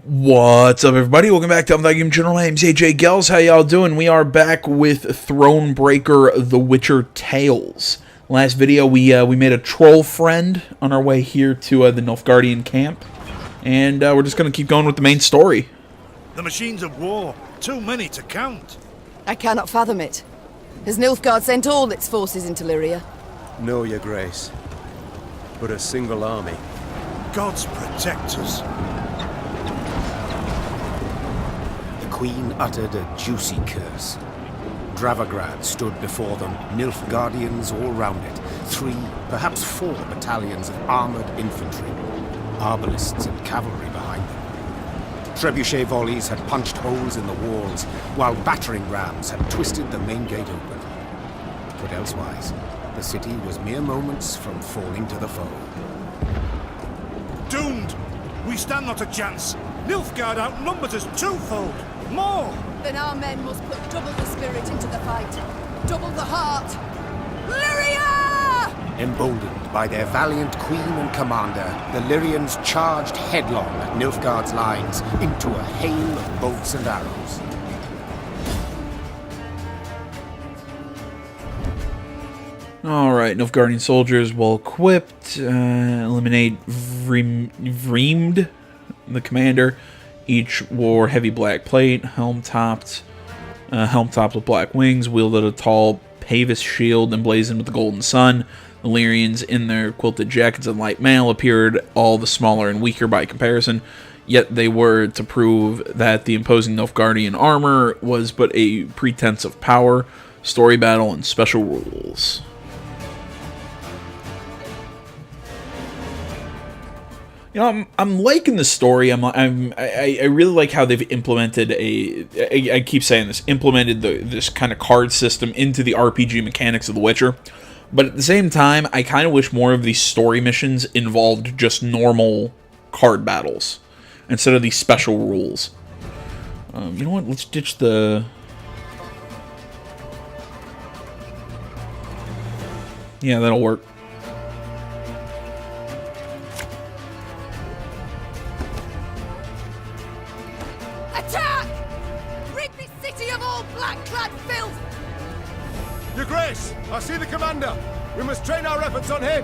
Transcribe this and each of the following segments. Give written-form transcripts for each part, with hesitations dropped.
What's up, everybody? Welcome back to the Game Channel. My name's AJ Gels. How y'all doing? We are back with Thronebreaker: The Witcher Tales. Last video, we made a troll friend on our way here to the Nilfgaardian camp, and we're just gonna keep going with the main story. The machines of war, too many to count. I cannot fathom it. Has Nilfgaard sent all its forces into Lyria? No, your grace, but a single army. Gods protect us. The Queen uttered a juicy curse. Dravagrad stood before them, Nilfgaardians all round it, 3, perhaps 4 battalions of armoured infantry, arbalists and cavalry behind them. Trebuchet volleys had punched holes in the walls, while battering rams had twisted the main gate open. But elsewise, the city was mere moments from falling to the foe. Doomed! We stand not a chance. Nilfgaard outnumbered us twofold. More! Then our men must put double the spirit into the fight. Double the heart. Lyria! Emboldened by their valiant queen and commander, the Lyrians charged headlong at Nilfgaard's lines into a hail of bolts and arrows. Alright, Nilfgaardian soldiers well equipped. Eliminate Vreemd, the commander. Each wore heavy black plate, helm-topped with black wings, wielded a tall Pavis shield emblazoned with the golden sun. The Lyrians, in their quilted jackets and light mail, appeared all the smaller and weaker by comparison, yet they were to prove that the imposing Nilfgaardian armor was but a pretense of power, story battle, and special rules. You know, I'm liking the story. I really like how they've implemented I keep saying this, implemented this kind of card system into the RPG mechanics of The Witcher. But at the same time, I kind of wish more of these story missions involved just normal card battles instead of these special rules. You know what? Let's ditch the... Yeah, that'll work. Attack! Rid this city of all black-clad filth! Your grace, I see the commander. We must train our efforts on him.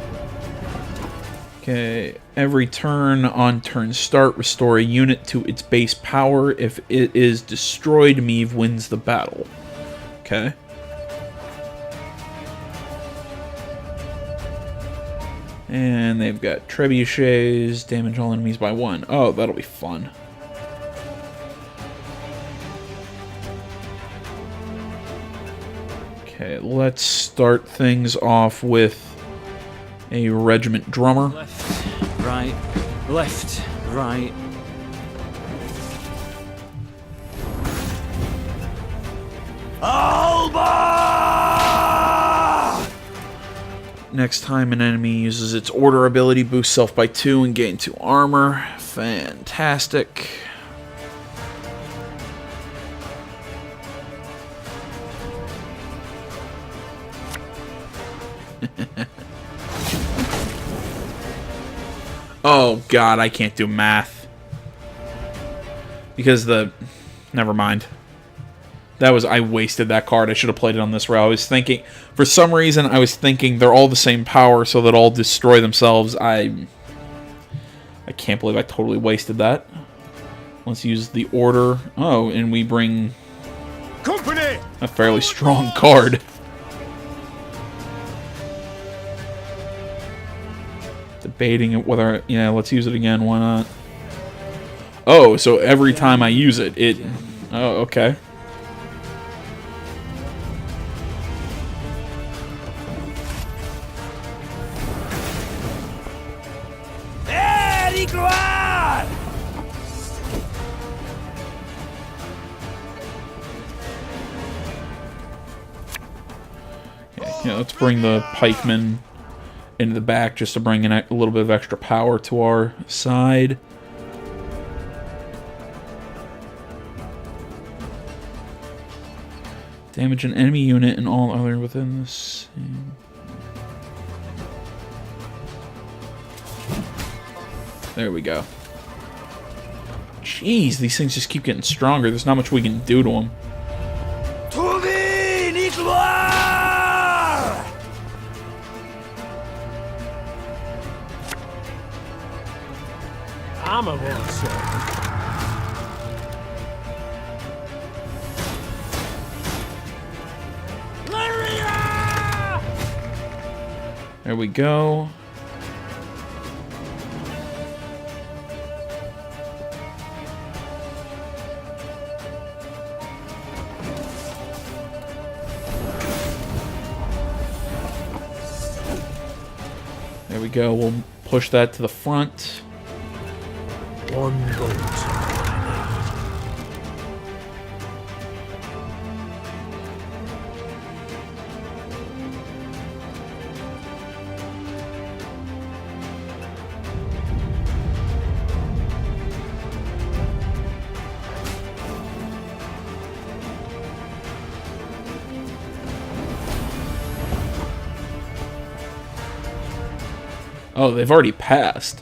Okay, every turn on turn start, restore a unit to its base power. If it is destroyed, Meve wins the battle. Okay. And they've got trebuchets, damage all enemies by 1. Oh, that'll be fun. Okay, let's start things off with a regiment drummer. Left, right, left, right. Alba! Next time an enemy uses its order ability, boosts self by 2 and gain 2 armor. Fantastic. Oh god, I can't do math. Because never mind. I wasted that card. I should have played it on this row. I was thinking, for some reason, I was thinking they're all the same power, so that all destroy themselves. I can't believe I totally wasted that. Let's use the order. Oh, and we bring Company! a fairly strong card. Debating whether... Yeah, let's use it again. Why not? Oh, so every time I use it, Oh, okay. Yeah, let's bring the pikemen into the back just to bring in a little bit of extra power to our side. Damage an enemy unit and all other within the same. There we go. Jeez, these things just keep getting stronger. There's not much we can do to them. Armor won't serve. There we go. There we go. We'll push that to the front. One bolt. Oh, they've already passed.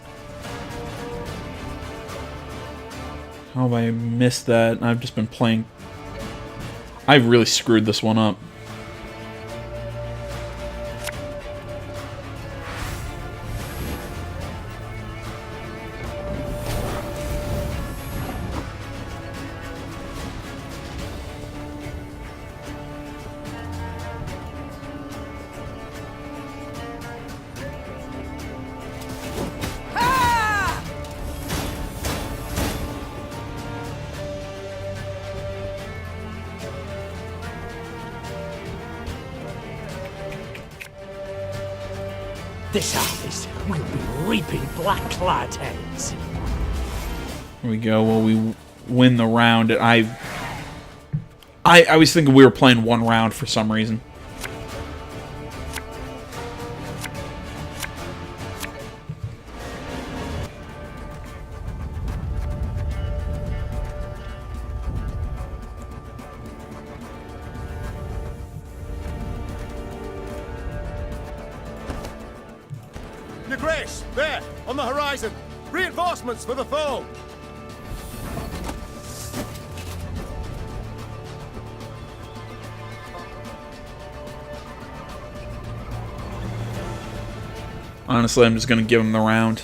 How have I missed that? I've just been playing. I really screwed this one up. This harvest will be reaping black-clad heads. Here we go. Well, we win the round. I was thinking we were playing one round for some reason. Your Grace, there, on the horizon. Reinforcements for the foe. Honestly, I'm just going to give him the round.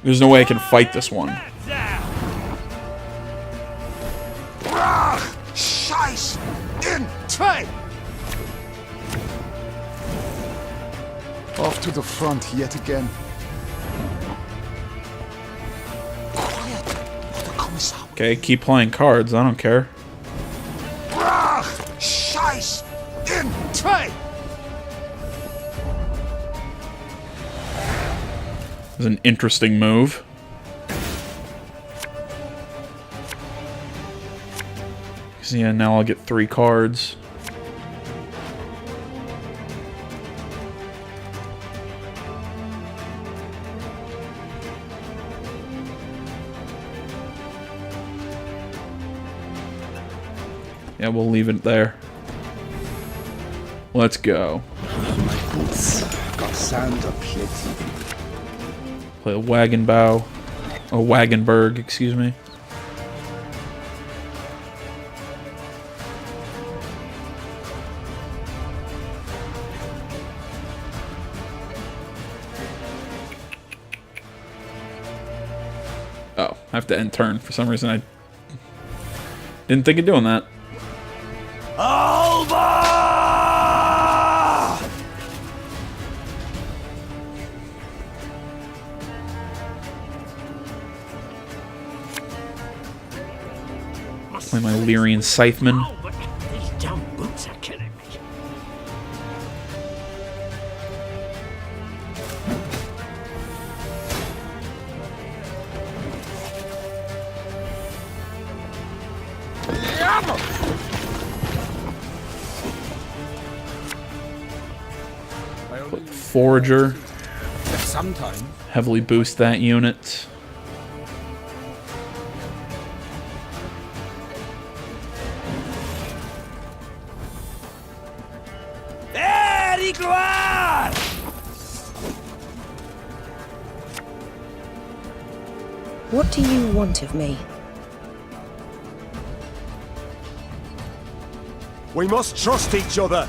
There's no way I can fight this one. Scheiß in Trey! Off to the front yet again. Okay, keep playing cards. I don't care. Scheiß in Trey! It's an interesting move. So yeah, now I'll get 3 cards. Yeah, we'll leave it there. Let's go. My boots got sand aplenty. Play a wagon bow. A wagonberg, excuse me. Oh, I have to end turn. For some reason I didn't think of doing that. Play my Lyrian Scytheman. Oh, but these damn boots are killing me. Put Forager. Sometime. Heavily boost that unit. What do you want of me? We must trust each other.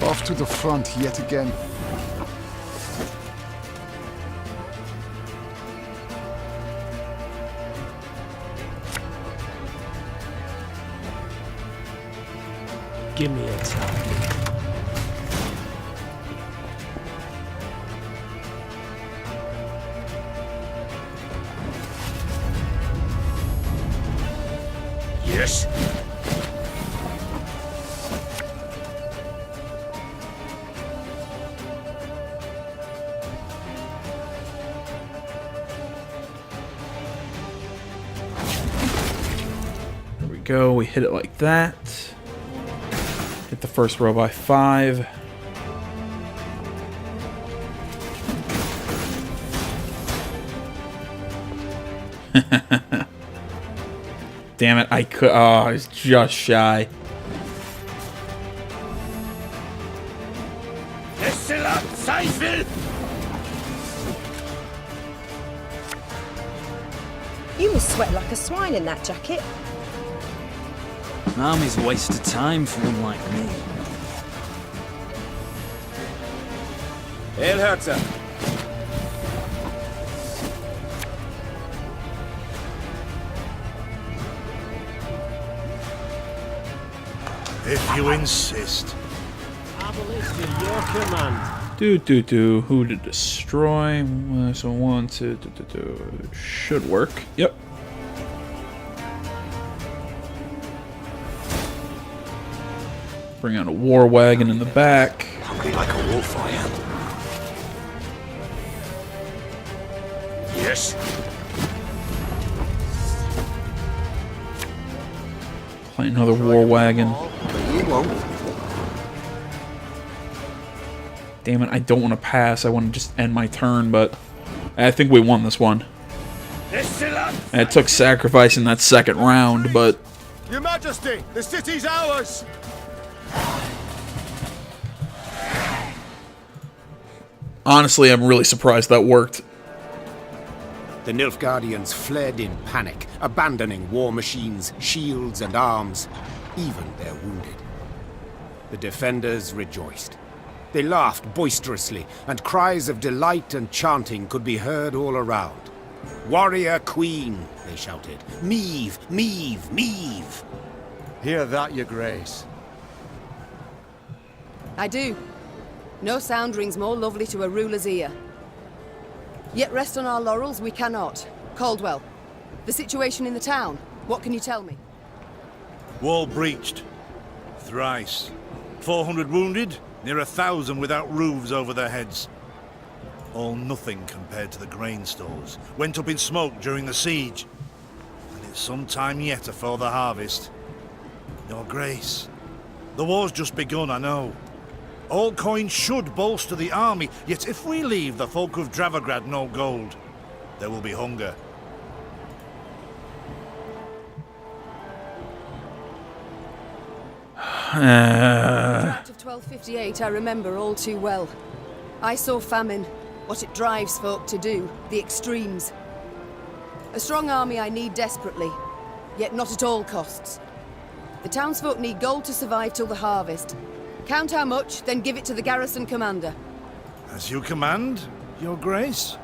Off to the front yet again. Give me a time. Yes. There we go. We hit it like that. Hit the first row by 5. Damn it, I could. Oh, I was just shy. You must sweat like a swine in that jacket. An army's a waste of time for one like me. Errant. If you insist. Abolist in your command. Who to destroy? So 1, 2, should work. Yep. Bring out a war wagon in the back. Hungry like a wolf, I am. Yes. Play another war wagon. You won't. Damn it, I don't want to pass. I want to just end my turn, but I think we won this one. And it took sacrifice in that second round, but Your Majesty, the city's ours. honestly, I'm really surprised that worked. The Nilfgaardians fled in panic, abandoning war machines, shields, and arms, even their wounded. The defenders rejoiced. They laughed boisterously, and cries of delight and chanting could be heard all around. "Warrior Queen," they shouted. "Meve, Meve, Meve!" Hear that, Your Grace. I do. No sound rings more lovely to a ruler's ear. Yet rest on our laurels we cannot. Caldwell, the situation in the town, what can you tell me? Wall breached. Thrice. 400 wounded, near 1,000 without roofs over their heads. All nothing compared to the grain stores. Went up in smoke during the siege. And it's some time yet afore the harvest. Your Grace, the war's just begun, I know. All coin should bolster the army, yet if we leave the folk of Dravograd no gold, there will be hunger. The drought of 1258 I remember all too well. I saw famine, what it drives folk to do, the extremes. A strong army I need desperately, yet not at all costs. The townsfolk need gold to survive till the harvest. Count how much, then give it to the garrison commander. As you command, Your Grace.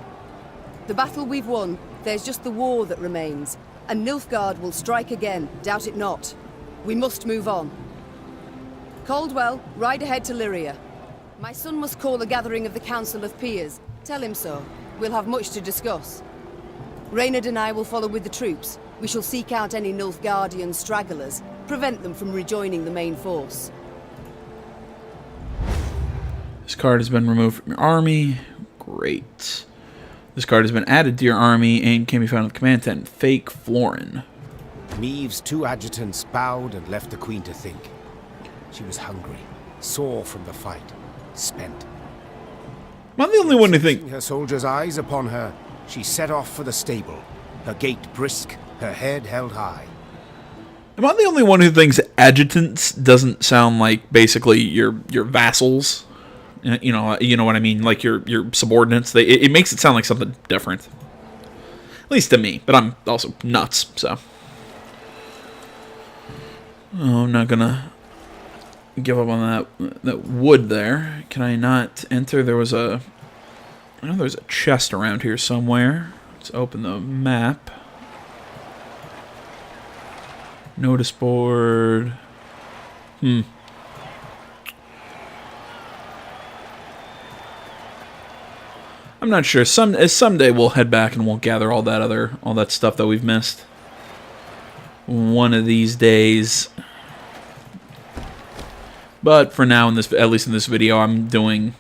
The battle we've won, there's just the war that remains. And Nilfgaard will strike again, doubt it not. We must move on. Caldwell, ride ahead to Lyria. My son must call a gathering of the Council of Peers. Tell him so. We'll have much to discuss. Reynard and I will follow with the troops. We shall seek out any Nilfgaardian stragglers, prevent them from rejoining the main force. This card has been removed from your army. Great. This card has been added to your army and can be found at the command tent. Fake Florin. Meve's 2 adjutants bowed and left the Queen to think. She was hungry, sore from the fight, spent. I'm not the only one to think. Fixing her soldiers' eyes upon her, she set off for the stable, her gait brisk, her head held high. Am I the only one who thinks adjutants doesn't sound like basically your vassals? You know what I mean, like your subordinates. It makes it sound like something different. At least to me, but I'm also nuts, so. Oh, I'm not gonna give up on that wood there. Can I not enter? I know there's a chest around here somewhere. Let's open the map. Notice board. I'm not sure. Someday we'll head back and we'll gather all that stuff that we've missed. One of these days. But for now, at least in this video, I'm doing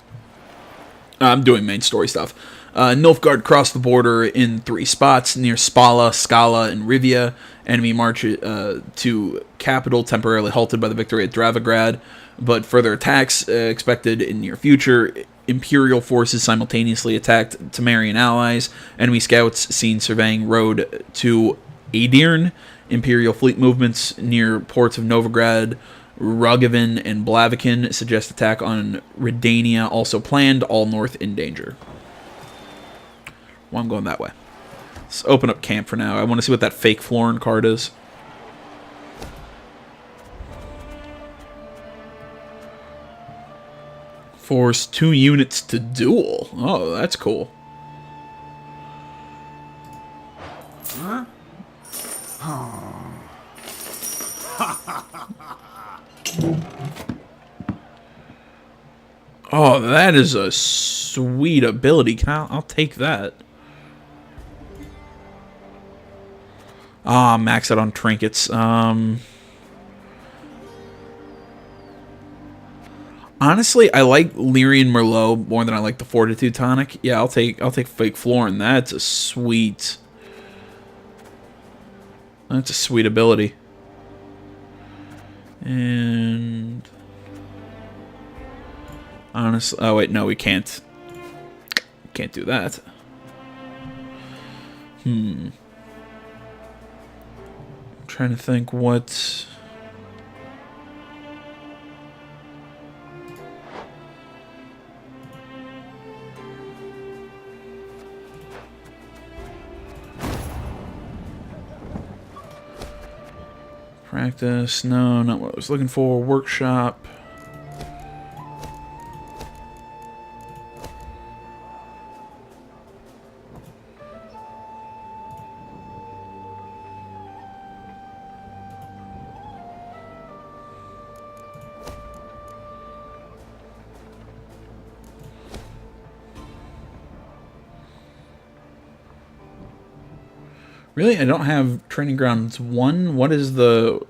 main story stuff. Nilfgaard crossed the border in 3 spots near Spala, Scala, and Rivia. Enemy march to capital temporarily halted by the victory at Dravagrad, but further attacks expected in near future. Imperial forces simultaneously attacked Temerian allies. Enemy scouts seen surveying road to Adirn. Imperial fleet movements near ports of Novigrad, Rogovin, and Blaviken suggest attack on Redania also planned, all north in danger. Well, I'm going that way. Let's open up camp for now. I want to see what that fake Florin card is. Force 2 units to duel. Oh, that's cool. Huh? Oh, that is a sweet ability. I'll take that. Ah, max out on trinkets. Honestly, I like Lyrian Merlot more than I like the Fortitude tonic. Yeah, I'll take fake Florin. That's a sweet ability. And honestly, oh wait, no, we can't. Can't do that. Trying to think what. Practice, no, not what I was looking for. Workshop. Really? I don't have training grounds 1? What are the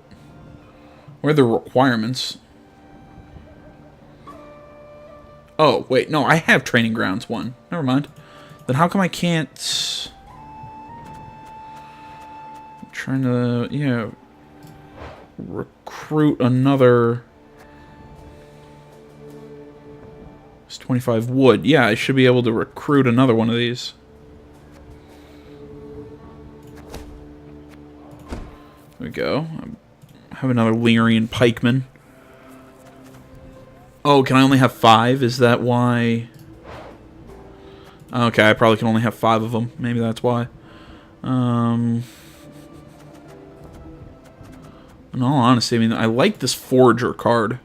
requirements? Oh, wait, no, I have training grounds 1. Never mind. Then how come I can't... I'm trying to, yeah, recruit another... It's 25 wood. Yeah, I should be able to recruit another one of these. There we go. I have another Lyrian pikeman. Oh, can I only have 5? Is that why? Okay, I probably can only have 5 of them. Maybe that's why. In all honesty, I mean, I like this Forager card.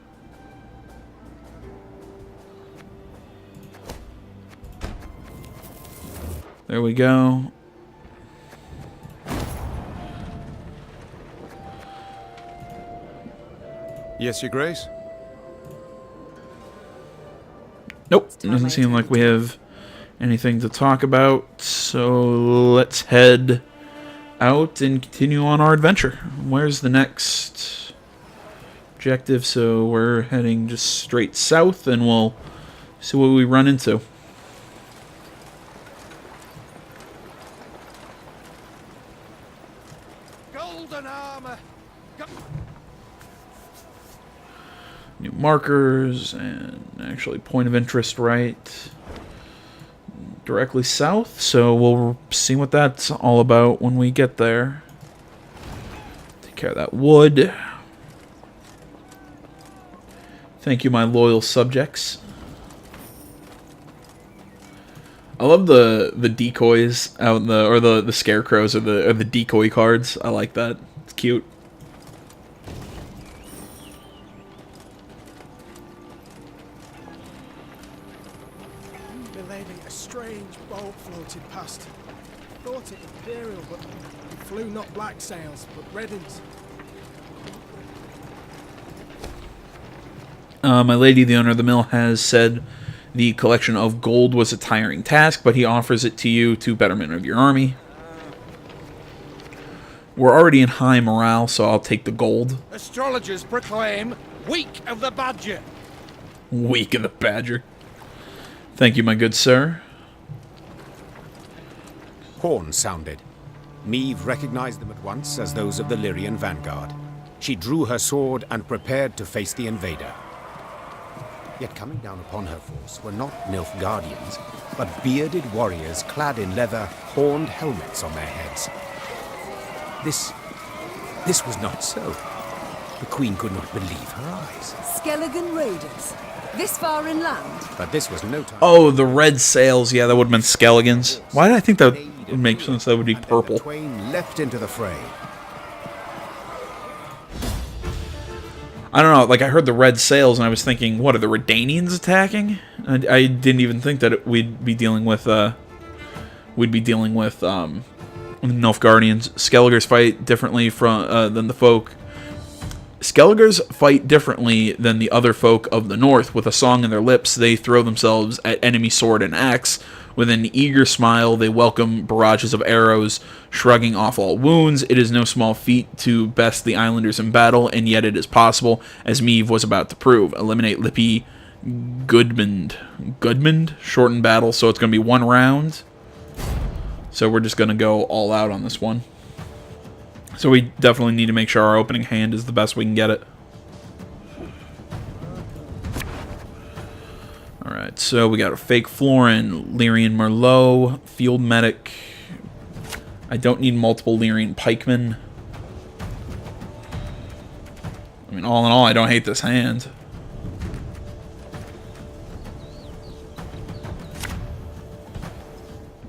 There we go. Yes, Your Grace? Nope, doesn't seem like we have anything to talk about, so let's head out and continue on our adventure. Where's the next objective? So we're heading just straight south, and we'll see what we run into. Golden armor! New markers, and actually point of interest right directly south, so we'll see what that's all about when we get there. Take Take care of that wood. Thank you, my loyal subjects. I love the decoys out in the, or the scarecrows or the decoy cards. I like that. It's cute. Milady, a strange boat floated past. Thought it imperial, but it flew not black sails, but red ones. My lady, the owner of the mill, has said the collection of gold was a tiring task, but he offers it to you to betterment of your army. We're already in high morale, so I'll take the gold. Astrologers proclaim Week of the Badger. Week of the Badger. Thank you, my good sir. Horns sounded. Meve recognized them at once as those of the Lyrian vanguard. She drew her sword and prepared to face the invader. Yet coming down upon her force were not Nilfgaardians, but bearded warriors clad in leather, horned helmets on their heads. This was not so. The Queen could not believe her eyes. Skelligan raiders. This far inland. But this was no time. Oh, the red sails. Yeah, that would have been Skelligans. Why did I think that would make sense? That would be purple. The twain leapt into the fray. I don't know, like I heard the red sails and I was thinking, what, are the Redanians attacking? I didn't even think that we'd be dealing with Nilfgaardians. Skelligers fight differently than the folk. Skelligers fight differently than the other folk of the north. With a song in their lips, they throw themselves at enemy sword and axe. With an eager smile, they welcome barrages of arrows, shrugging off all wounds. It is no small feat to best the islanders in battle, and yet it is possible, as Meve was about to prove. Eliminate Lippy Gudmund, shorten battle, so it's going to be 1 round. So we're just going to go all out on this one. So we definitely need to make sure our opening hand is the best we can get it. Alright, so we got a fake Florin, Lyrian Merlot, Field Medic. I don't need multiple Lyrian Pikemen. I mean, all in all, I don't hate this hand.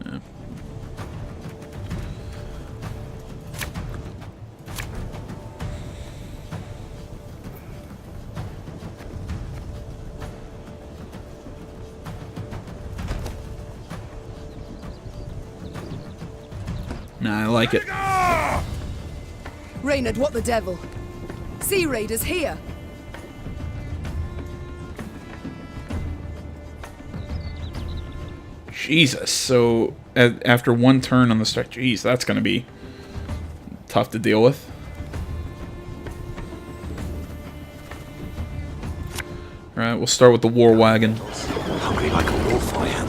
Yeah. Nah, I like it. Reynard, what the devil? Sea raiders here. Jesus, so after 1 turn on the start, jeez, that's going to be tough to deal with. Alright, we'll start with the war wagon. Hungry like a wolf, I am.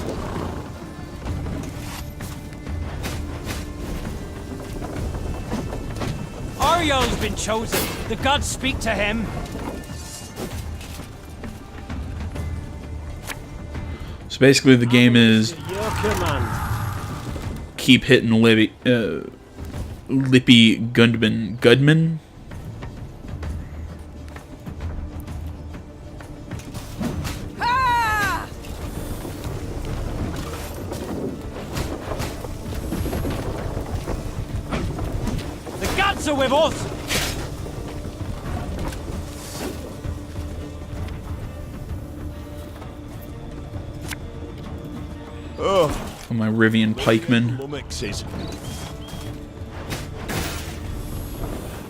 Ario's been chosen. The gods speak to him. So basically the game is Your command. keep hitting Lippy Gudman. Ah! The gods are with us. For my Rivian pikemen.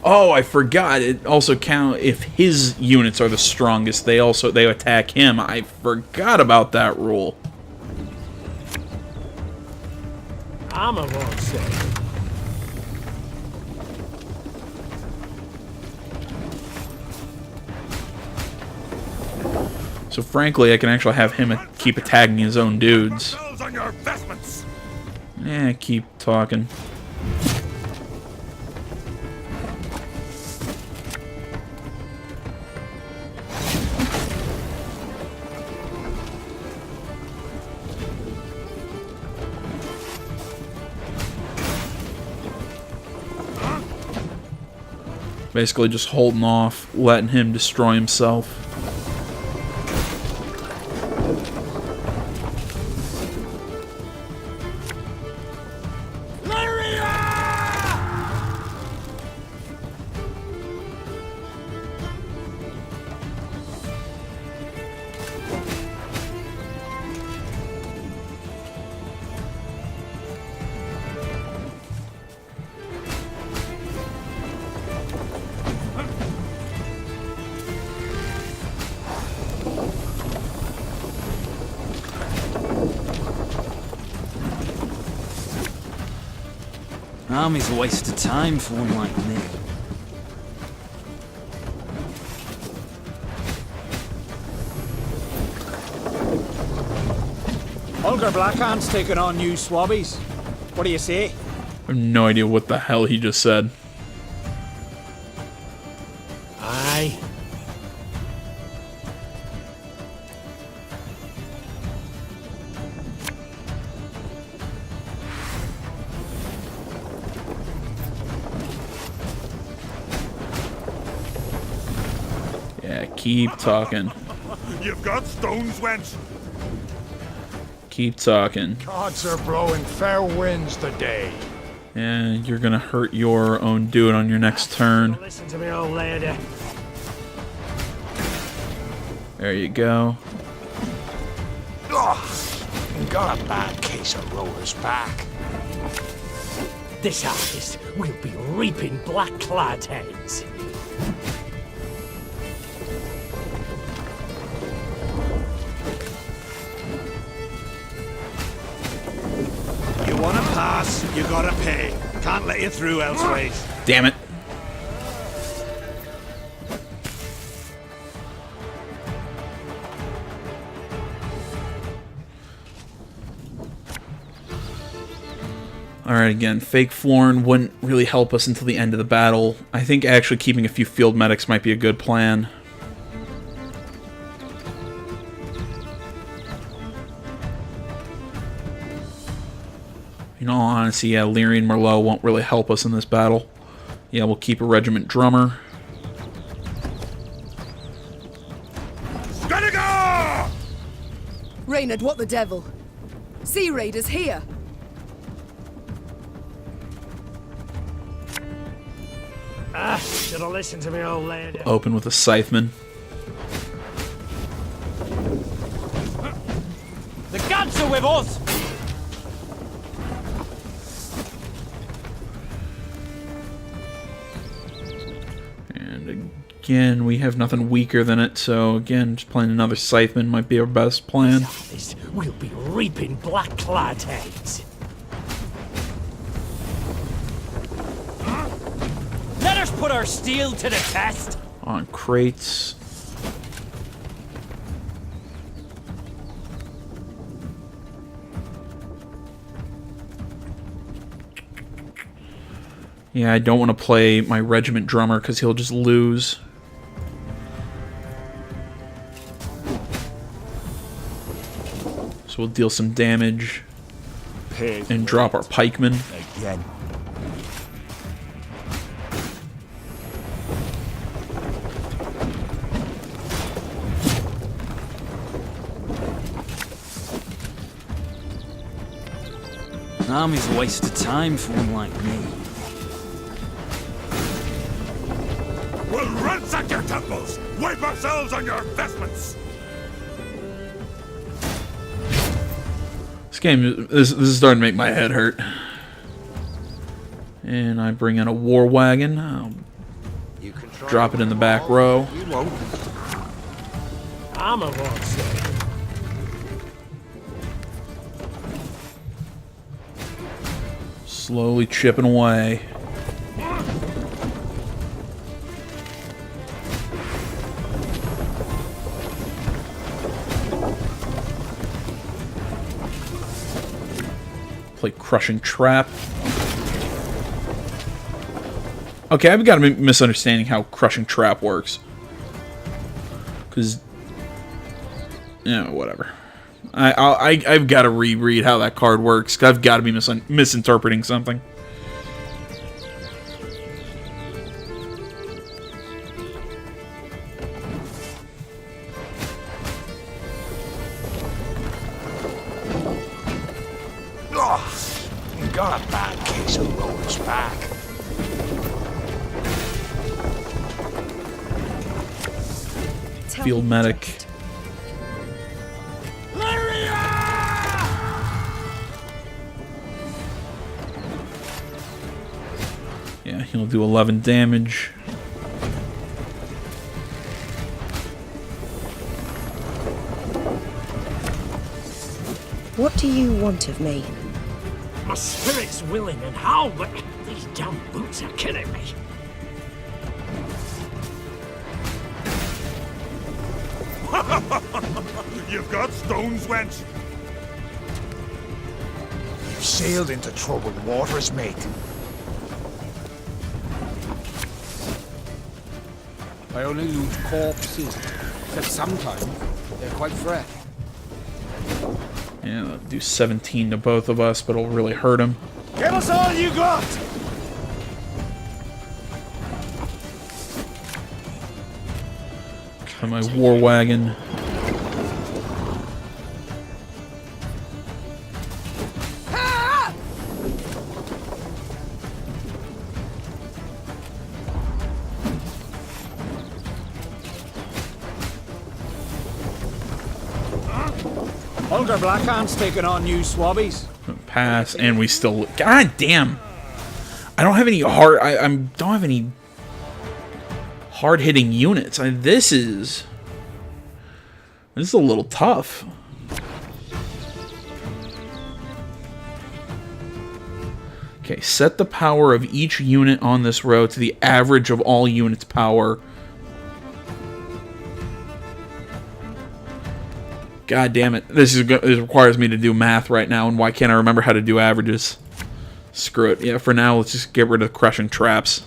Oh, I forgot. It also count if his units are the strongest. They attack him. I forgot about that rule. Armor won't say. So frankly, I can actually have him keep attacking his own dudes. On your vestments. Yeah, keep talking. Basically just holding off, letting him destroy himself. Army's a waste of time for one like me. Holger Blackhand's taking on new swabbies. What do you say? I have no idea what the hell he just said. Aye. Yeah, keep talking. You've got stones, wench. Keep talking. Gods are blowing fair winds today. And you're gonna hurt your own dude on your next turn. Listen to me, old lady. There you go. Got a bad case of rower's back. This harvest will be reaping black-clad heads. You wanna pass, you gotta pay. Can't let you through elsewise. Damn it. Alright, again, fake Florn wouldn't really help us until the end of the battle. I think actually keeping a few field medics might be a good plan. In all honesty, yeah, Lyrian Merlot won't really help us in this battle. Yeah, we'll keep a regiment drummer. Gotta go! Reynard, what the devil? Sea Raiders here! Should have listened to me, old lady. Open with a Scytheman. The gods are with us! And again, we have nothing weaker than it, so again, just playing another Scytheman might be our best plan. We'll be reaping black-clad heads. Let us put our steel to the test! On crates. Yeah, I don't want to play my regiment drummer because he'll just lose. So we'll deal some damage and drop our pikemen. Again. Army's a waste of time for one like me. We'll ransack your temples! Wipe ourselves on your vestments! This game, this is starting to make my head hurt. And I bring in a war wagon. I'll drop it in the back row. You won't. I'm a wrong say. Slowly chipping away. Play Crushing Trap. Okay, I've got a misunderstanding how Crushing Trap works. Because, yeah, whatever. I've got to reread how that card works. I've got to be misinterpreting something. Got a bad case of roller's back. Field medic. Yeah, he'll do 11 damage. What do you want of me? My spirit's willing and how, but these damn boots are killing me. You've got stones, wench. You've sailed into troubled waters, mate. I only loot corpses, except sometimes they're quite fresh. Yeah, that'll do 17 to both of us, but it'll really hurt him. Give us all you got. And my war wagon. Older Blackhand's taking on new swabbies. Pass, and we still. God damn! I don't have any hard. I don't have any hard-hitting units. This is a little tough. Okay, set the power of each unit on this row to the average of all units' power. God damn it. This requires me to do math right now, and why can't I remember how to do averages? Screw it. Yeah, for now, let's just get rid of crushing traps.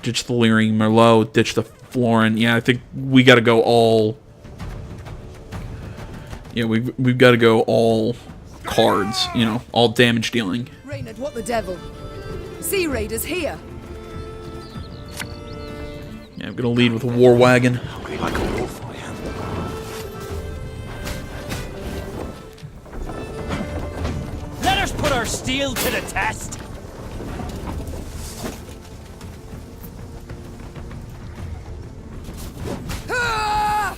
Ditch the Leering Merlot, ditch the Florin. Yeah, I think we gotta go all... Yeah, we've gotta go all cards, you know, all damage dealing. Reynard, what the devil? Sea Raiders here! Yeah, I'm gonna lead with a war wagon. Hungry like a wolf, I am. Let us put our steel to the test. Ah!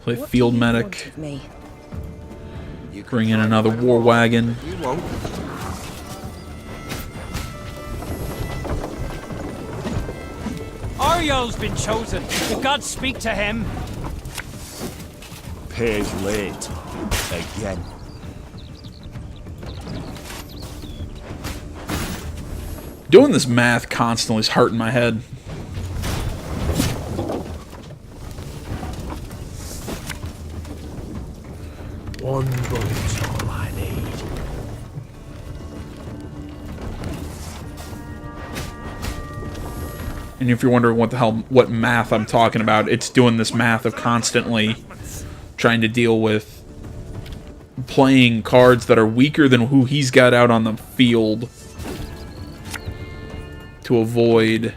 Play What field do you medic. want of me? Bring in another war wagon. You won't. Ariel's been chosen. Will God speak to him? Pays late. Again. Doing this math constantly is hurting my head. One bullet's all I need. And if you're wondering what math I'm talking about, it's doing this math of constantly trying to deal with playing cards that are weaker than who he's got out on the field to avoid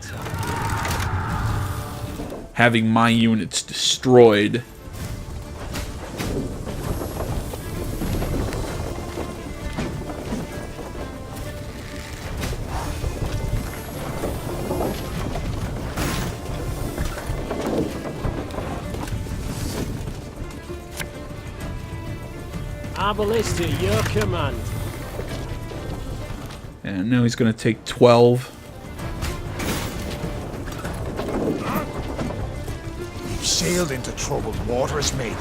having my units destroyed. Ballista, your command. And now he's going to take 12. You've sailed into troubled waters, mate.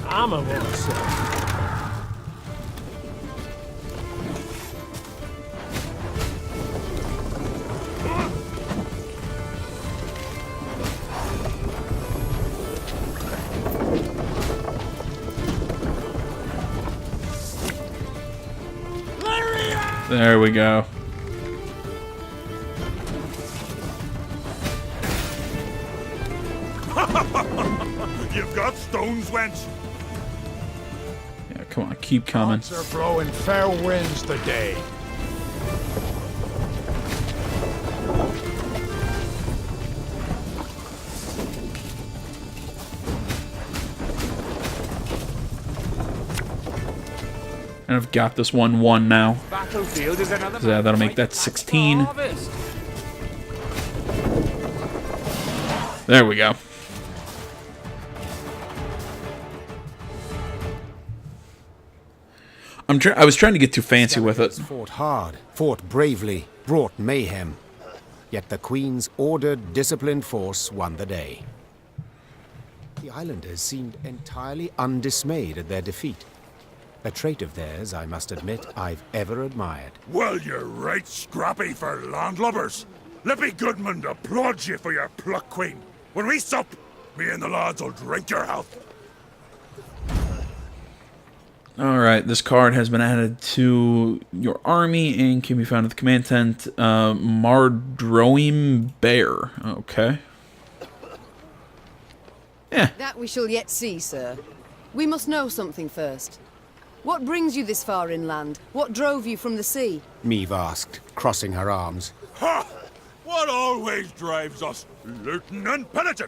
I'm a one, sir. There we go. You've stones went. Yeah, come on, keep coming. They're blowing fair winds today. And I've got this 1-1 now. Battlefield is another. So yeah, that'll make that 16. There we go. I was trying to get too fancy with it. Fought hard, fought bravely, brought mayhem. Yet the Queen's ordered, disciplined force won the day. The islanders seemed entirely undismayed at their defeat. A trait of theirs, I must admit, I've ever admired. Well, you're right scrappy for landlubbers. Let me Goodman applaud you for your pluck, Queen. When we sup, me and the lads will drink your health. Alright, this card has been added to your army and can be found at the command tent. Mardroim Bear. Okay. Yeah. That we shall yet see, sir. We must know something first. What brings you this far inland? What drove you from the sea? Meve asked, crossing her arms. Ha! What always drives us? Looting and pillaging.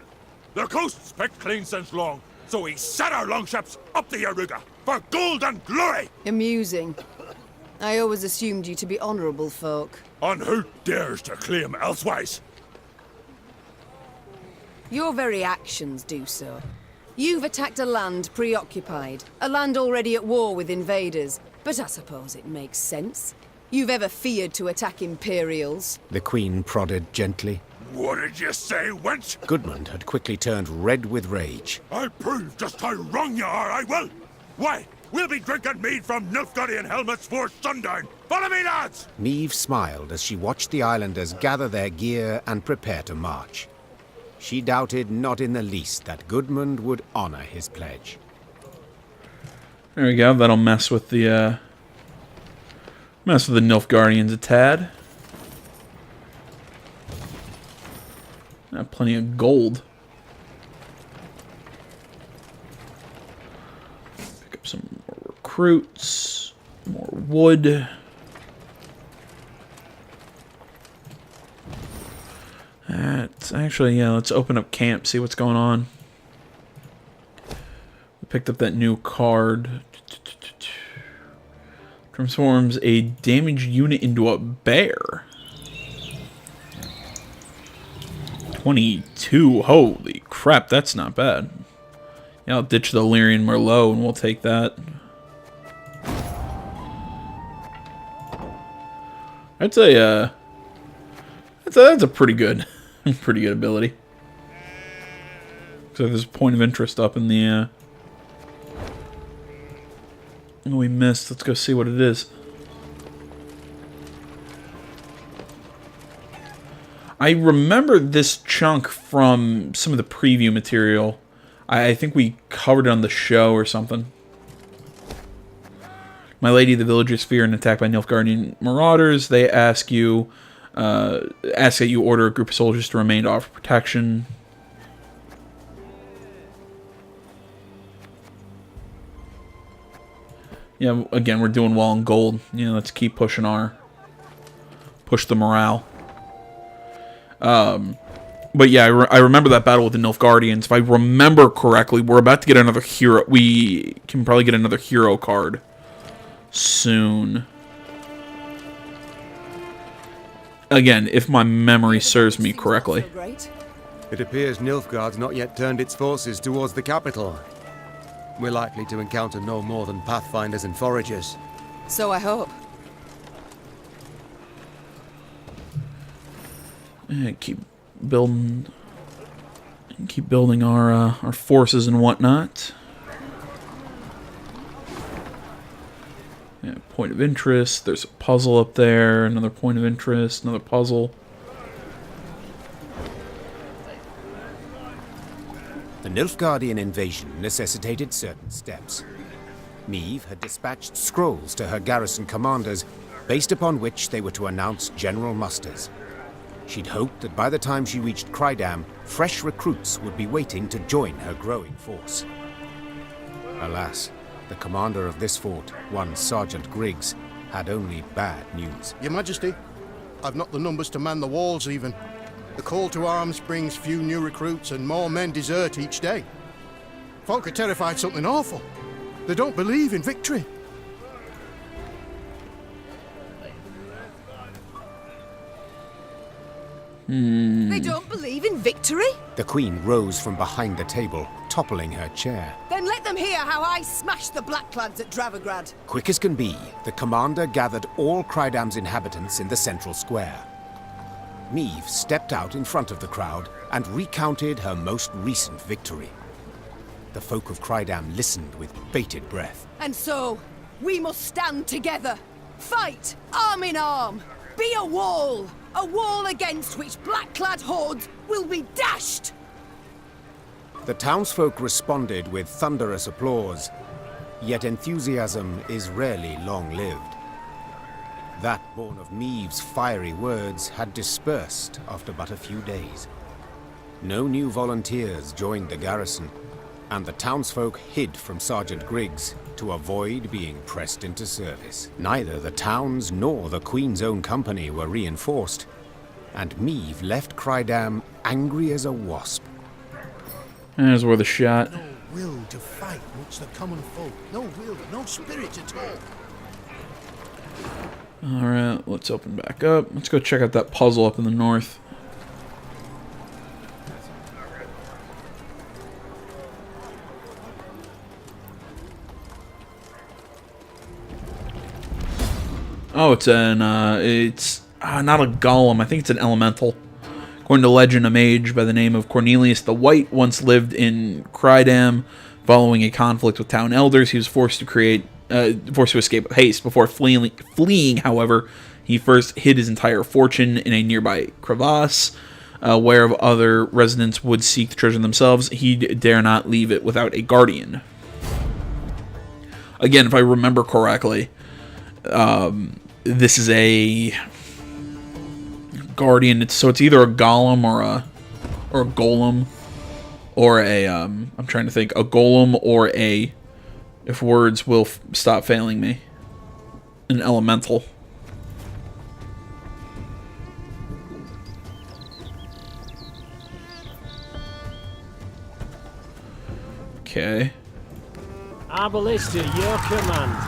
The coast's picked clean since long, so we set our longships up the Yaruga for gold and glory! Amusing. I always assumed you to be honourable folk. And who dares to claim elsewise? Your very actions do so. You've attacked a land preoccupied, a land already at war with invaders, but I suppose it makes sense. You've ever feared to attack Imperials? The Queen prodded gently. What did you say, wench? Goodmund had quickly turned red with rage. I'll prove just how wrong you are, I will! Why, we'll be drinking mead from Nilfgaardian helmets for sundown! Follow me, lads! Meve smiled as she watched the islanders gather their gear and prepare to march. She doubted not in the least that Goodmund would honor his pledge. There we go. That'll mess with the Nilfgaardians a tad. Plenty of gold. Pick up some more recruits, more wood. Actually, yeah, let's open up camp, see what's going on. We picked up that new card. Transforms a damaged unit into a bear. 22. Holy crap, that's not bad. Yeah, I'll ditch the Lyrian Merlot and we'll take that. I'd say, that's a pretty good ability. So there's a point of interest up in the, oh, we missed. Let's go see what it is. I remember this chunk from some of the preview material. I think we covered it on the show or something. My lady, the villagers fear an attack by Nilfgaardian marauders. They ask that you order a group of soldiers to remain to offer protection. Yeah, again, we're doing well in gold. Yeah, let's keep pushing push the morale. But yeah, I remember that battle with the Nilfgaardians. If I remember correctly, we're about to get another hero. We can probably get another hero card soon. Again, if my memory serves me correctly. It appears Nilfgaard's not yet turned its forces towards the capital. We're likely to encounter no more than pathfinders and foragers. So I hope. Yeah, keep building our forces and whatnot. Yeah, point of interest. There's a puzzle up there. Another point of interest. Another puzzle. The Nilfgaardian invasion necessitated certain steps. Meve had dispatched scrolls to her garrison commanders, based upon which they were to announce general musters. She'd hoped that by the time she reached Crydam, fresh recruits would be waiting to join her growing force. Alas, the commander of this fort, one Sergeant Griggs, had only bad news. Your Majesty, I've not the numbers to man the walls even. The call to arms brings few new recruits and more men desert each day. Folk are terrified something awful. They don't believe in victory. They don't believe in victory? The Queen rose from behind the table, toppling her chair. Then let them hear how I smashed the Blacklads at Dravigrad. Quick as can be, the commander gathered all Crydam's inhabitants in the central square. Meve stepped out in front of the crowd and recounted her most recent victory. The folk of Crydam listened with bated breath. And so, we must stand together. Fight, arm in arm. Be a wall against which black-clad hordes will be dashed. The townsfolk responded with thunderous applause, yet enthusiasm is rarely long-lived. That born of Meve's fiery words had dispersed after but a few days. No new volunteers joined the garrison, and the townsfolk hid from Sergeant Griggs to avoid being pressed into service. Neither the town's nor the Queen's own company were reinforced, and Meve left Crydam angry as a wasp. There's worth a shot. No will to fight amongst the common folk. No will, no spirit at all. Alright, let's open back up. Let's go check out that puzzle up in the north. Oh, it's not a golem. I think it's an elemental. According to legend, a mage by the name of Cornelius the White once lived in Crydam. Following a conflict with town elders, he was forced to escape with haste. Before fleeing, however, he first hid his entire fortune in a nearby crevasse, where of other residents would seek the treasure themselves. He dare not leave it without a guardian. Again, if I remember correctly, this is a guardian. So it's either a golem or a golem, or a I'm trying to think, a golem or a, if words will stop failing me, an elemental. Okay. Our ballista, your command.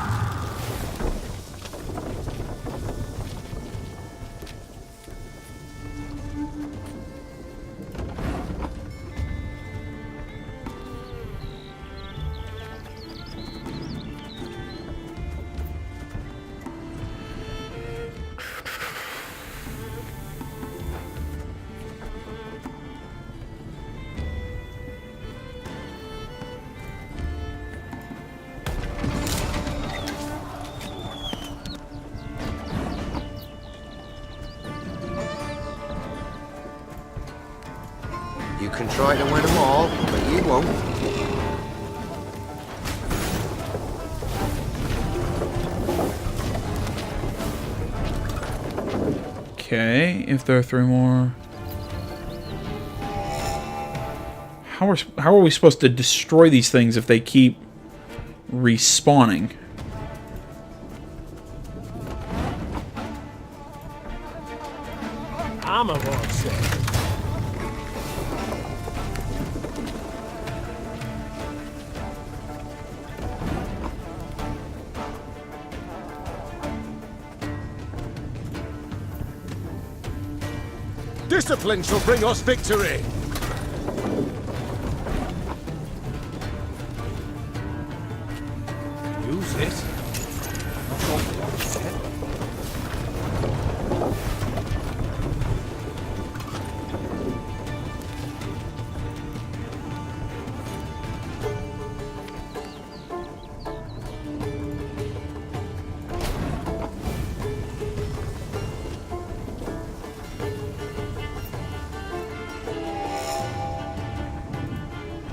You can try to win them all, but you won't. Okay, if there are 3 more... How are we supposed to destroy these things if they keep respawning? Armor won't say. Discipline shall bring us victory! Use it.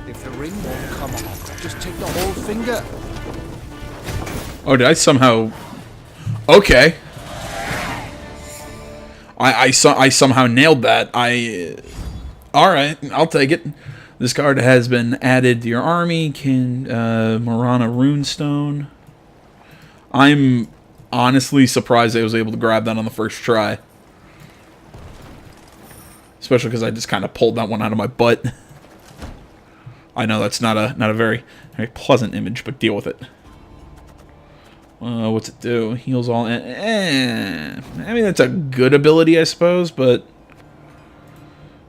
If the ring won't come off, just take the whole finger. Oh, did I somehow... Okay. I somehow nailed that. Alright, I'll take it. This card has been added to your army. Marana Runestone. I'm honestly surprised I was able to grab that on the first try. Especially because I just kind of pulled that one out of my butt. I know that's not a very pleasant image, but deal with it. What's it do? Heals all... I mean, that's a good ability, I suppose, but...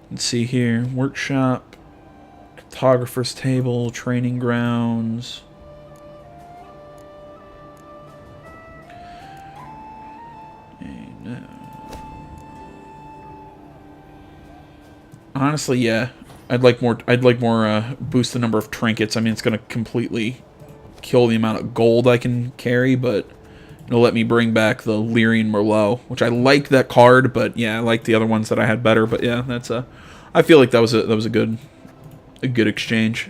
Let's see here. Workshop. Cartographer's Table. Training Grounds. Honestly, yeah. I'd like more boost the number of trinkets. I mean, it's going to completely kill the amount of gold I can carry, but it'll let me bring back the Lyrian Merlot, which I like that card, but yeah, I like the other ones that I had better. But yeah, that's I feel like that was a good exchange.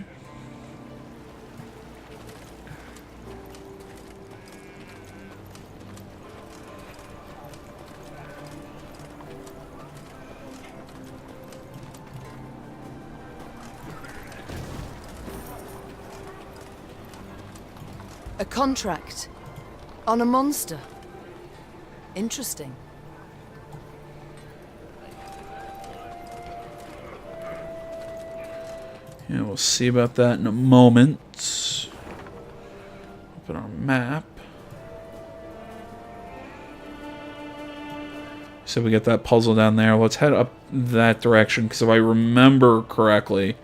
A contract on a monster. Interesting. Yeah, we'll see about that in a moment. Open our map. So we get that puzzle down there. Let's head up that direction, because if I remember correctly,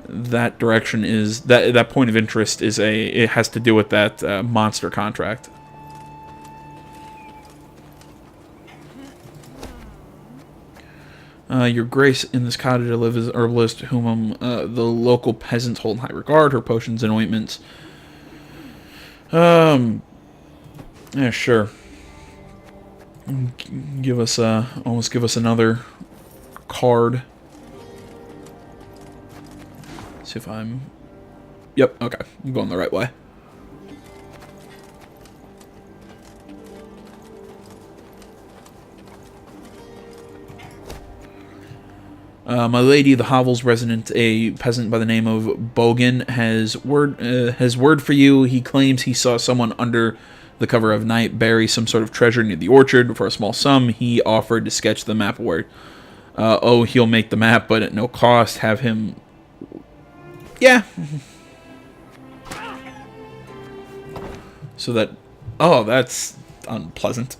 that direction is that point of interest is it has to do with that monster contract. Your grace, in this cottage I live is herbalist, whom the local peasants hold in high regard. Her potions and ointments. Yeah, sure. Give us almost give us another card. See if I'm... Yep, okay. I'm going the right way. My lady, the hovel's resident, a peasant by the name of Bogan, has word for you. He claims he saw someone under the cover of night bury some sort of treasure near the orchard. For a small sum, he offered to sketch the map where... he'll make the map, but at no cost. Have him... Yeah. So that... Oh, that's unpleasant.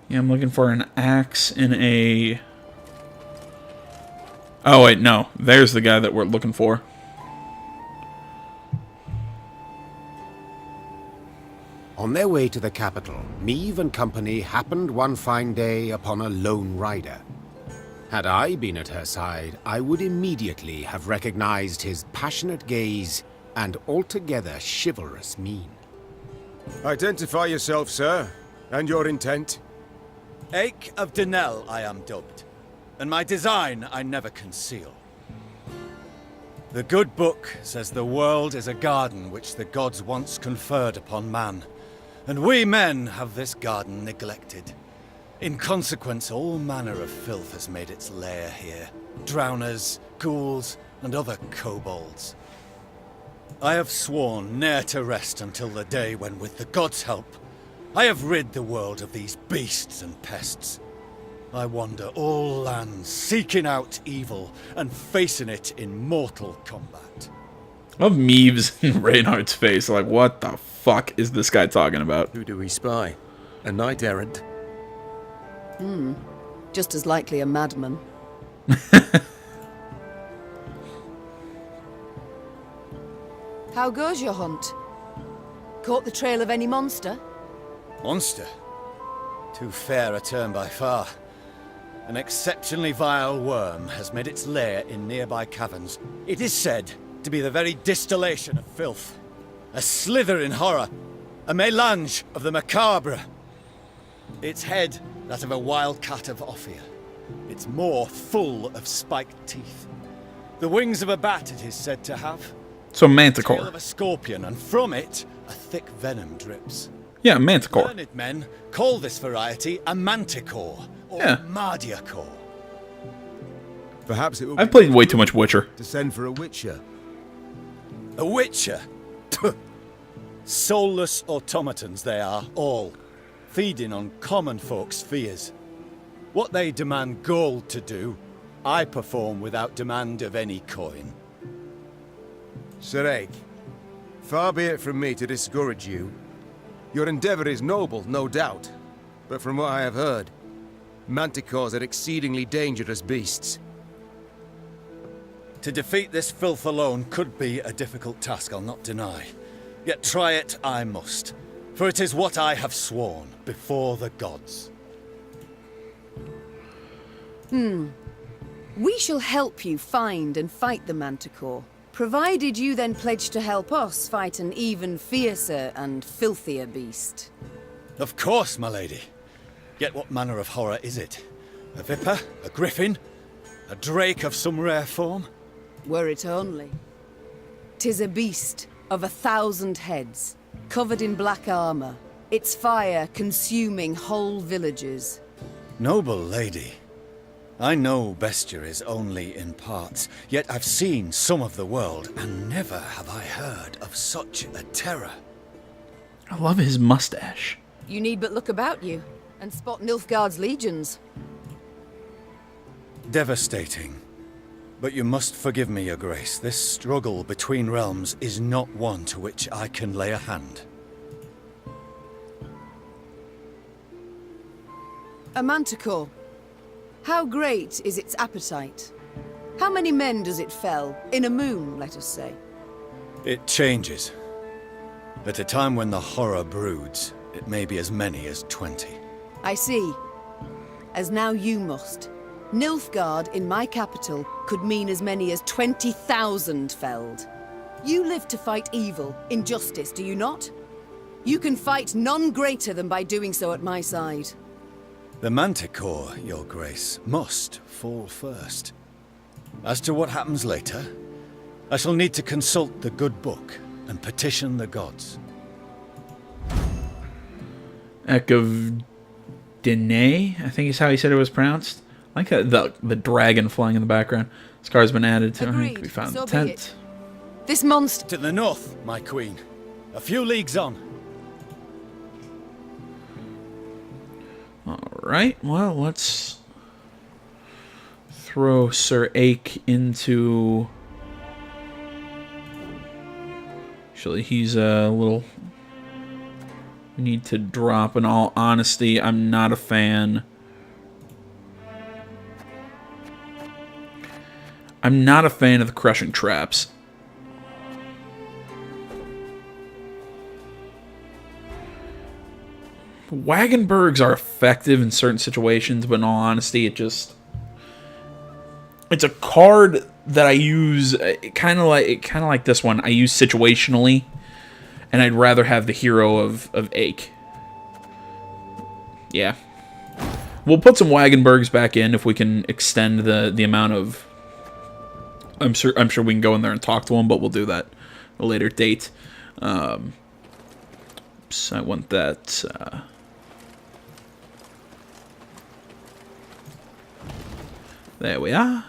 Yeah, I'm looking for an axe in a... Oh, wait, no. There's the guy that we're looking for. On their way to the capital, Meave and company happened one fine day upon a lone rider. Had I been at her side, I would immediately have recognized his passionate gaze and altogether chivalrous mien. Identify yourself, sir, and your intent. Ake of Denel, I am dubbed, and my design I never conceal. The good book says the world is a garden which the gods once conferred upon man, and we men have this garden neglected. In consequence, all manner of filth has made its lair here. Drowners, ghouls, and other kobolds. I have sworn ne'er to rest until the day when, with the gods' help, I have rid the world of these beasts and pests. I wander all lands, seeking out evil and facing it in mortal combat. Of Meaves and Reynard's face, like, what the fuck is this guy talking about? Who do we spy? A knight errant? Just as likely a madman. How goes your hunt? Caught the trail of any monster? Monster? Too fair a term by far. An exceptionally vile worm has made its lair in nearby caverns. It is said to be the very distillation of filth. A slither in horror. A mélange of the macabre. Its head, that of a wild cat of Ophir. Its maw full of spiked teeth. The wings of a bat it is said to have. So The tail manticore. of a scorpion, and from it, a thick venom drips. Yeah, manticore. Learned men call this variety a manticore, or Yeah. mardiacore. Perhaps it will I've played way too much Witcher. to send for a witcher. A witcher? Soulless automatons they are, all. Feeding on common folks' fears. What they demand gold to do, I perform without demand of any coin. Sir Ake, far be it from me to discourage you. Your endeavor is noble, no doubt. But from what I have heard, manticores are exceedingly dangerous beasts. To defeat this filth alone could be a difficult task, I'll not deny. Yet try it I must, for it is what I have sworn before the gods. We shall help you find and fight the Manticore, provided you then pledge to help us fight an even fiercer and filthier beast. Of course, my lady. Yet what manner of horror is it? A viper? A griffin? A drake of some rare form? Were it only. 'Tis a beast of 1,000 heads, covered in black armor, its fire consuming whole villages. Noble lady. I know bestiaries only in parts, yet I've seen some of the world, and never have I heard of such a terror. I love his mustache. You need but look about you, and spot Nilfgaard's legions. Devastating. But you must forgive me, Your Grace. This struggle between realms is not one to which I can lay a hand. A Manticore. How great is its appetite? How many men does it fell? In a moon, let us say. It changes. At a time when the horror broods, it may be as many as 20. I see. As now you must. Nilfgaard in my capital could mean as many as 20,000 felled. You live to fight evil, injustice, do you not? You can fight none greater than by doing so at my side. The Manticore, Your Grace, must fall first. As to what happens later, I shall need to consult the good book and petition the gods. Ek of Dene, I think is how he said it was pronounced. I like the dragon flying in the background. Scar's been added to. I think we found the be tent. it. This monster... To the north, my queen. A few leagues on. Alright, well, let's throw Sir Ake into... Actually, he's a little... We need to drop. In all honesty, I'm not a fan. I'm not a fan of the crushing traps. Wagenbergs are effective in certain situations, but in all honesty, it's a card that I use kind of like this one. I use situationally, and I'd rather have the hero of Ake. Yeah, we'll put some Wagenbergs back in if we can extend the amount of. I'm sure we can go in there and talk to him, but we'll do that at a later date. Oops, I want that. There we are.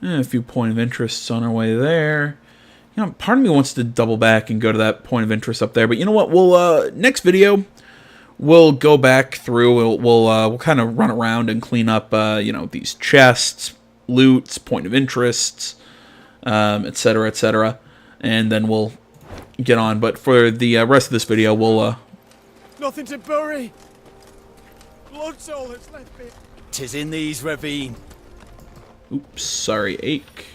And a few point of interests on our way there. You know, part of me wants to double back and go to that point of interest up there, but you know what? We'll next video we'll go back through. We'll kind of run around and clean up you know, these chests, loots, point of interests, etc., etc., and then we'll get on. But for the rest of this video, we'll Nothing to bury. Blood soul has left me. 'Tis in these ravine. Oops, sorry, Ake.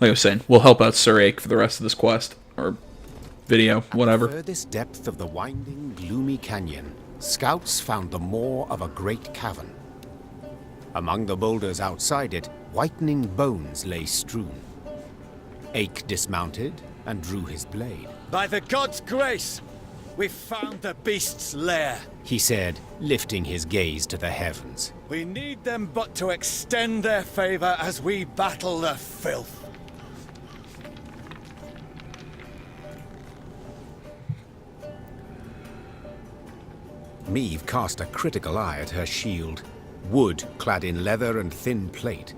like I was saying, we'll help out Sir Ake for the rest of this quest, or video, whatever. At the furthest depth of the winding, gloomy canyon, scouts found the maw of a great cavern. Among the boulders outside it, whitening bones lay strewn. Ake dismounted and drew his blade. By the god's grace, we've found the beast's lair, he said, lifting his gaze to the heavens. We need them but to extend their favor as we battle the filth. Meve cast a critical eye at her shield. Wood clad in leather and thin plate.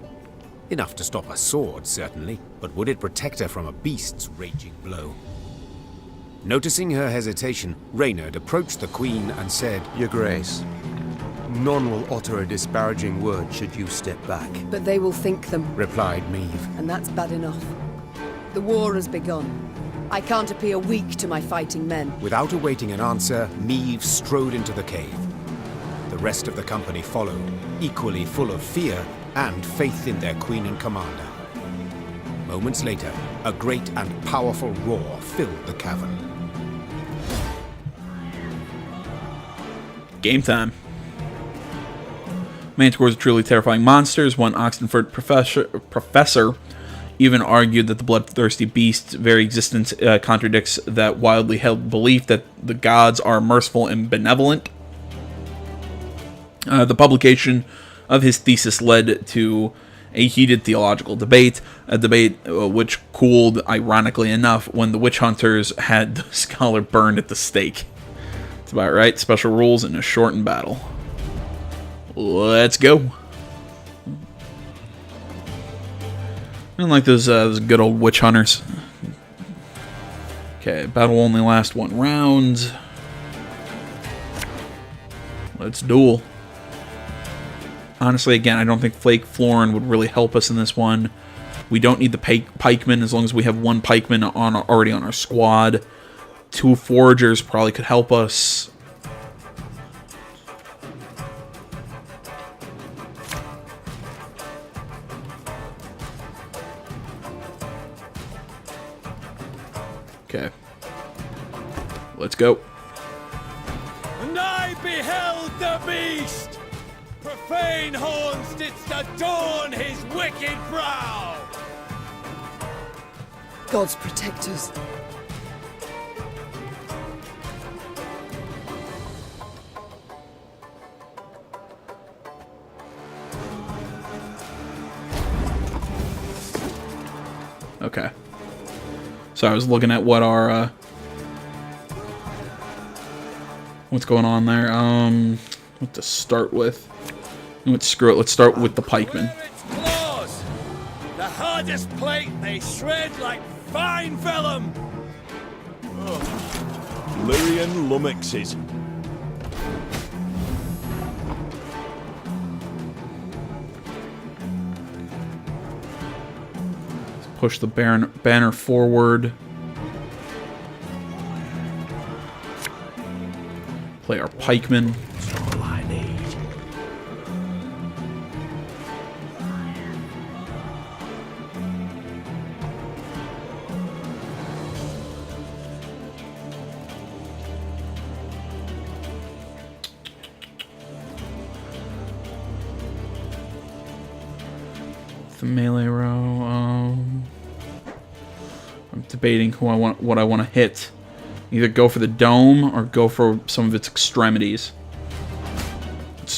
Enough to stop a sword, certainly, but would it protect her from a beast's raging blow? Noticing her hesitation, Reynard approached the Queen and said, Your Grace, none will utter a disparaging word should you step back. But they will think them, replied Meve. and that's bad enough. The war has begun. I can't appear weak to my fighting men. Without awaiting an answer, Meve strode into the cave. The rest of the company followed, equally full of fear and faith in their queen and commander. Moments later, a great and powerful roar filled the cavern. Game time. Manticores are truly terrifying monsters. One Oxenford professor even argued that the bloodthirsty beast's very existence contradicts that wildly held belief that the gods are merciful and benevolent. The publication of his thesis led to a heated theological debate, a debate which cooled, ironically enough, when the witch hunters had the scholar burned at the stake. That's about right. Special rules in a shortened battle. Let's go. I don't like those good old witch hunters. Okay, battle will only last 1 round. Let's duel. Honestly, again, I don't think Flake Florin would really help us in this one. We don't need the pikemen as long as we have 1 pikeman already on our squad. 2 foragers probably could help us. Okay. Let's go. And I beheld the beast! Profane horns didst adorn his wicked brow! God's protectors. Okay. So I was looking at what our what's going on there. What to start with? Screw it. Let's start with the pikemen. Claws! The hardest plate they shred like fine vellum! Lyrian lummoxes. Push the banner forward. Play our pikemen. That's all I need. The melee row. I'm debating what I want to hit. Either go for the dome or go for some of its extremities.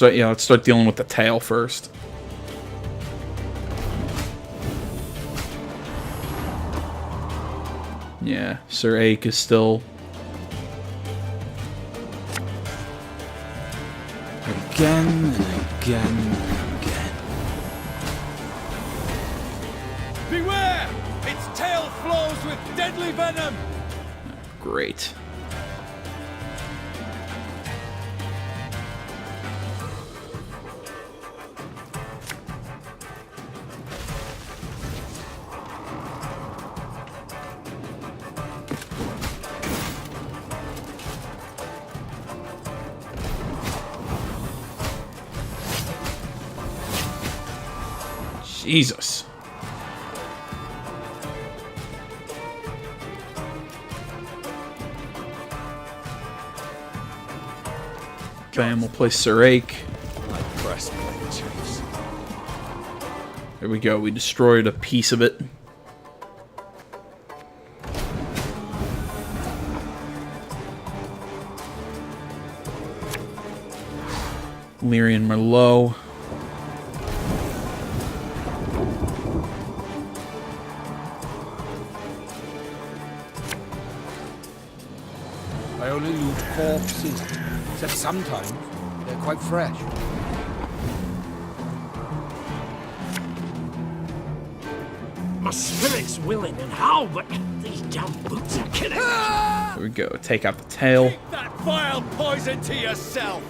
Let's start dealing with the tail first. Yeah, Sir Ake is still... Again and again and again. Beware! Its tail flows with deadly venom! Great. Jesus. Bam, we'll play Sirake. Like breastplate chase. There we go, we destroyed a piece of it. Lyrian Merlot. I only loot corpses, except sometimes they're quite fresh. My spirit's willing and how, but these damn boots are killing me. There we go, take out the tail. Keep that vile poison to yourself!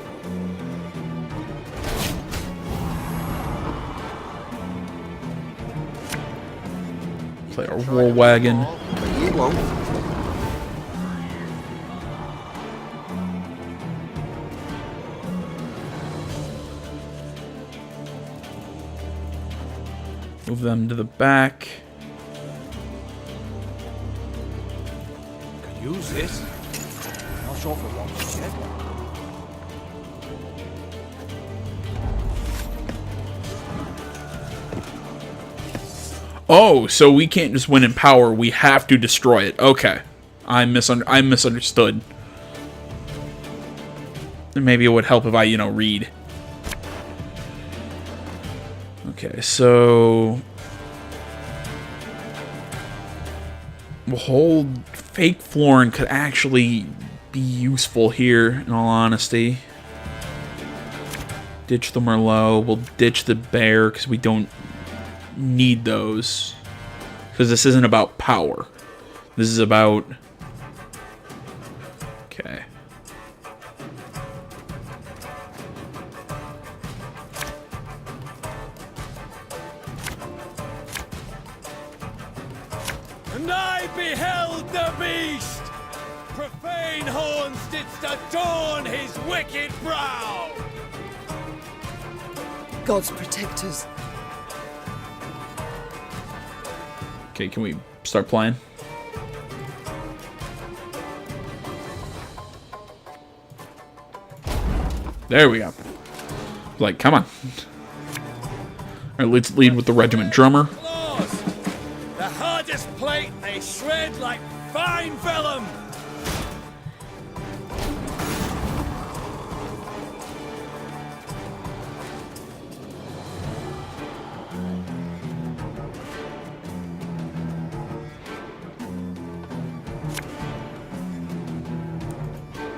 Play our war wagon. But you won't. Move them to the back. Could use this. Not sure for one yet. Oh, so we can't just win in power, we have to destroy it. Okay. I misunderstood. Maybe it would help if I, read. Okay, so... we'll hold... Fake Florin could actually be useful here, in all honesty. Ditch the Merlot. We'll ditch the Bear, because we don't need those. Because this isn't about power. This is about... okay. And I beheld the beast! Profane horns didst adorn his wicked brow! God's protectors. Okay, can we start playing? There we go. Like, come on. Alright, let's lead with the regiment drummer. Claws. The hardest plate they shred like fine vellum!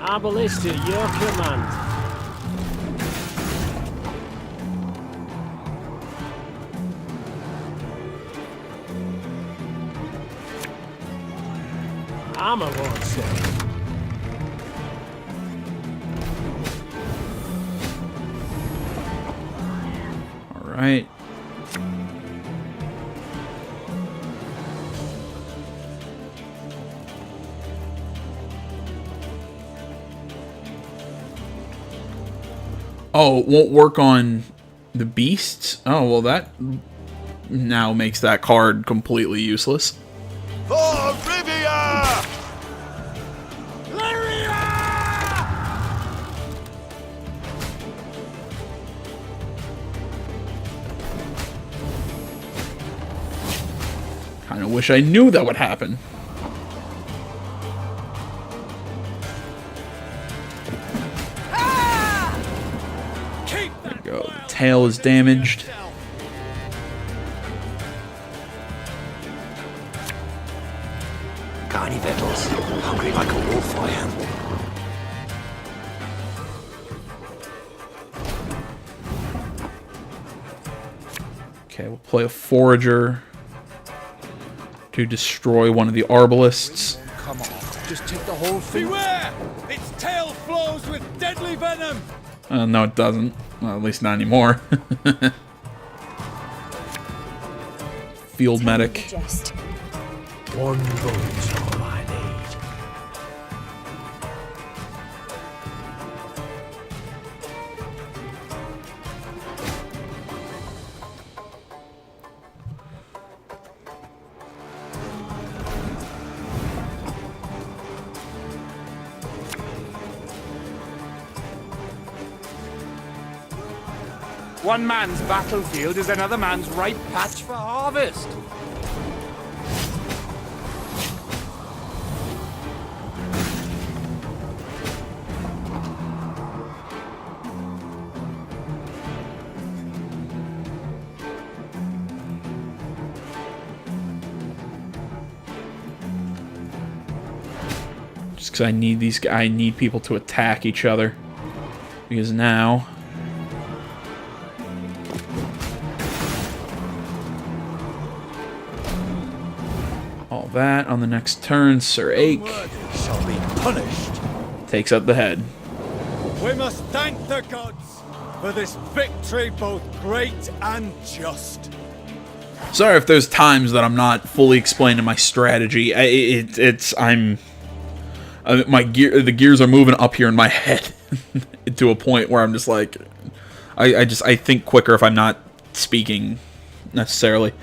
Our ballista, your command. Armor won't save. All right. Oh, it won't work on the beasts? Oh, well that now makes that card completely useless. For Rivia! Kinda wish I knew that would happen. There we go. The tail is damaged. Got any victuals? Hungry like a wolf, I am. Okay, we'll play a forager to destroy one of the arbalists. Come on, just take the whole thing. Beware! Its tail flows with deadly venom! No, it doesn't. Well, at least not anymore. Field medic. One vote's all I need. One man's battlefield is another man's ripe patch for harvest. Just because I need people to attack each other. Because now... all that on the next turn, Sir Ake shall be punished. Takes out the head. We must thank the gods for this victory, both great and just. Sorry if there's times that I'm not fully explaining my strategy. The gears are moving up here in my head to a point where I'm just like, I think quicker if I'm not speaking necessarily.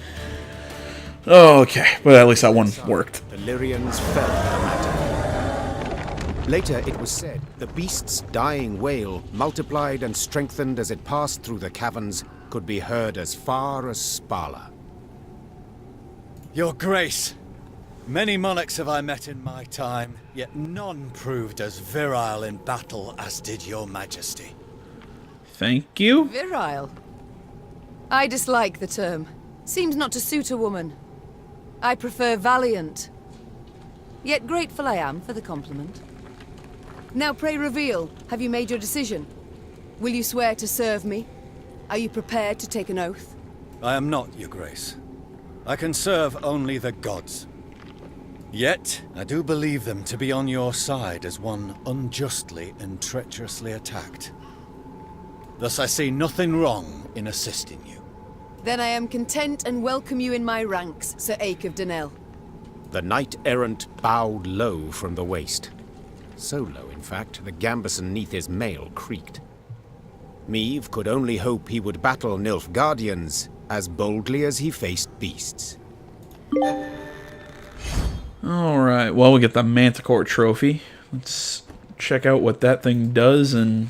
Okay, but at least that one worked. The Lyrians fell dramatically. Later, it was said the beast's dying wail, multiplied and strengthened as it passed through the caverns, could be heard as far as Spala. Your Grace, many monarchs have I met in my time, yet none proved as virile in battle as did your Majesty. Thank you. Virile? I dislike the term. Seems not to suit a woman. I prefer valiant. Yet grateful I am for the compliment. Now pray reveal, have you made your decision? Will you swear to serve me? Are you prepared to take an oath? I am not, Your Grace. I can serve only the gods. Yet, I do believe them to be on your side as one unjustly and treacherously attacked. Thus I see nothing wrong in assisting you. Then I am content and welcome you in my ranks, Sir Ake of Denel. The knight-errant bowed low from the waist. So low, in fact, the gambeson neath his mail creaked. Meve could only hope he would battle Nilfgaardians as boldly as he faced beasts. Alright, well, we get the Manticore trophy. Let's check out what that thing does and...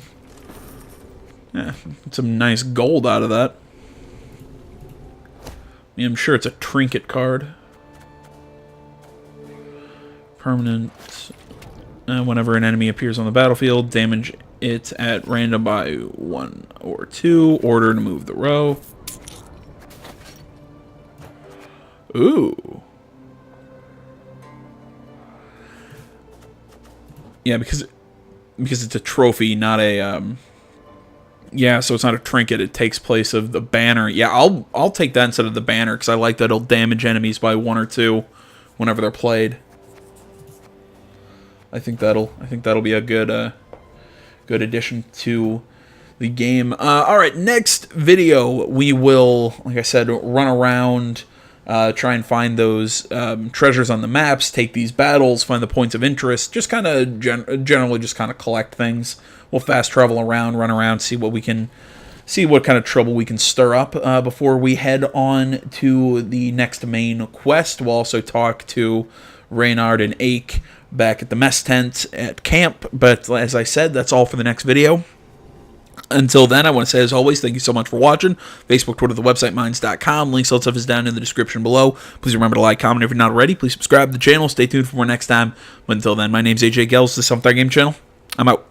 yeah, some nice gold out of that. I'm sure it's a trinket card. Permanent. Whenever an enemy appears on the battlefield, damage it at random by 1 or 2. Order to move the row. Ooh. Yeah, because it's a trophy, not a yeah, so it's not a trinket. It takes place of the banner. Yeah, I'll take that instead of the banner because I like that it'll damage enemies by 1 or 2 whenever they're played. I think that'll be a good good addition to the game. All right, next video we will, like I said, run around, try and find those treasures on the maps, take these battles, find the points of interest, just kind of generally just kind of collect things. We'll fast travel around, run around, see what kind of trouble we can stir up before we head on to the next main quest. We'll also talk to Reynard and Ake back at the mess tent at camp. But as I said, that's all for the next video. Until then, I want to say, as always, thank you so much for watching. Facebook, Twitter, the website, Minds.com. Links, all that stuff is down in the description below. Please remember to like, comment if you're not already. Please subscribe to the channel. Stay tuned for more next time. But until then, my name's AJ Gels, the Something Game channel. I'm out.